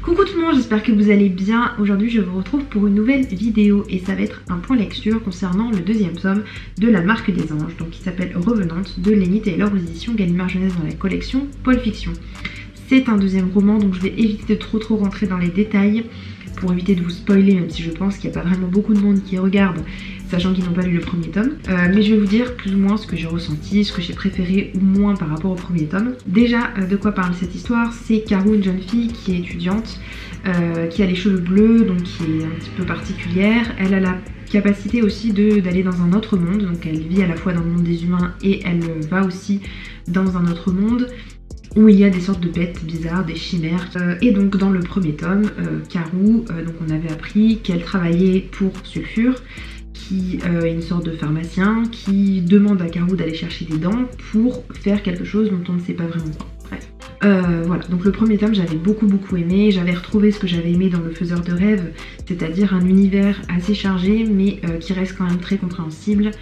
Coucou tout le monde, j'espère que vous allez bien. Aujourd'hui je vous retrouve pour une nouvelle vidéo et ça va être un point lecture concernant le deuxième tome de La Marque des Anges, donc qui s'appelle Revenante de Lenny Taylor aux éditions Gallimard Jeunesse dans la collection Pôle Fiction. C'est un deuxième roman donc je vais éviter de trop rentrer dans les détails pour éviter de vous spoiler, même si je pense qu'il n'y a pas vraiment beaucoup de monde qui regarde, sachant qu'ils n'ont pas lu le premier tome. Mais je vais vous dire plus ou moins ce que j'ai ressenti, ce que j'ai préféré ou moins par rapport au premier tome. Déjà, de quoi parle cette histoire? C'est Karou, une jeune fille qui est étudiante, qui a les cheveux bleus, donc qui est un petit peu particulière. Elle a la capacité aussi d'aller dans un autre monde, donc elle vit à la fois dans le monde des humains et elle va aussi dans un autre monde où il y a des sortes de bêtes bizarres, des chimères. Et donc dans le premier tome, Karou, donc on avait appris qu'elle travaillait pour Sulfure, qui est une sorte de pharmacien, qui demande à Karou d'aller chercher des dents pour faire quelque chose dont on ne sait pas vraiment quoi. Bref. Voilà, donc le premier tome j'avais beaucoup aimé, j'avais retrouvé ce que j'avais aimé dans Le Faiseur de Rêves, c'est-à-dire un univers assez chargé mais qui reste quand même très compréhensible,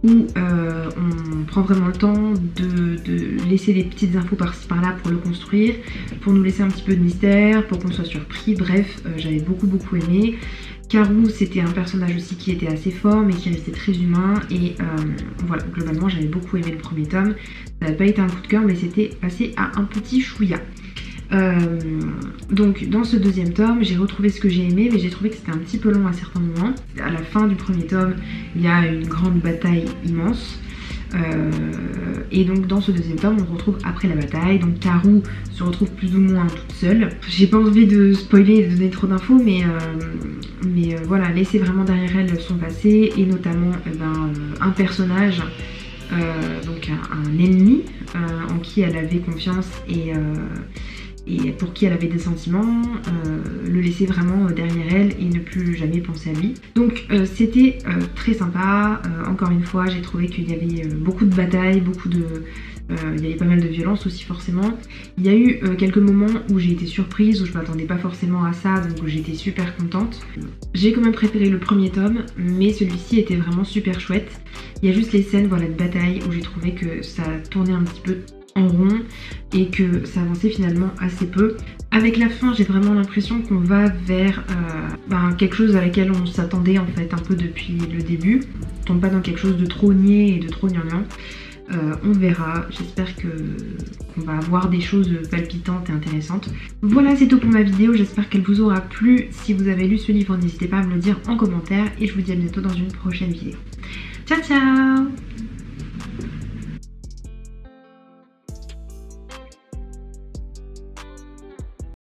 où on prend vraiment le temps de laisser des petites infos par-ci par-là pour le construire, pour nous laisser un petit peu de mystère, pour qu'on soit surpris. Bref, j'avais beaucoup aimé. Karou, c'était un personnage aussi qui était assez fort mais qui restait très humain et voilà, globalement j'avais beaucoup aimé le premier tome. Ça n'avait pas été un coup de cœur mais c'était passé à un petit chouïa. Donc dans ce deuxième tome j'ai retrouvé ce que j'ai aimé, mais j'ai trouvé que c'était un petit peu long à certains moments. À la fin du premier tome il y a une grande bataille immense. Et donc dans ce deuxième tome on retrouve après la bataille, donc Karou se retrouve plus ou moins toute seule. J'ai pas envie de spoiler et de donner trop d'infos, mais voilà, laisser vraiment derrière elle son passé et notamment un personnage, donc un ennemi en qui elle avait confiance et pour qui elle avait des sentiments, le laisser vraiment derrière elle et ne plus jamais penser à lui. Donc c'était très sympa. Encore une fois j'ai trouvé qu'il y avait beaucoup de batailles, il y avait pas mal de violence aussi forcément. Il y a eu quelques moments où j'ai été surprise, où je m'attendais pas forcément à ça, donc j'étais super contente. J'ai quand même préféré le premier tome, mais celui-ci était vraiment super chouette. Il y a juste les scènes, voilà, de bataille où j'ai trouvé que ça tournait un petit peu en rond et que ça avançait finalement assez peu. Avec la fin j'ai vraiment l'impression qu'on va vers quelque chose à laquelle on s'attendait en fait un peu depuis le début. On tombe pas dans quelque chose de trop niais et de trop gnangnan. On verra, j'espère qu'on va avoir des choses palpitantes et intéressantes. Voilà, c'est tout pour ma vidéo, j'espère qu'elle vous aura plu. Si vous avez lu ce livre, n'hésitez pas à me le dire en commentaire et je vous dis à bientôt dans une prochaine vidéo. Ciao ciao!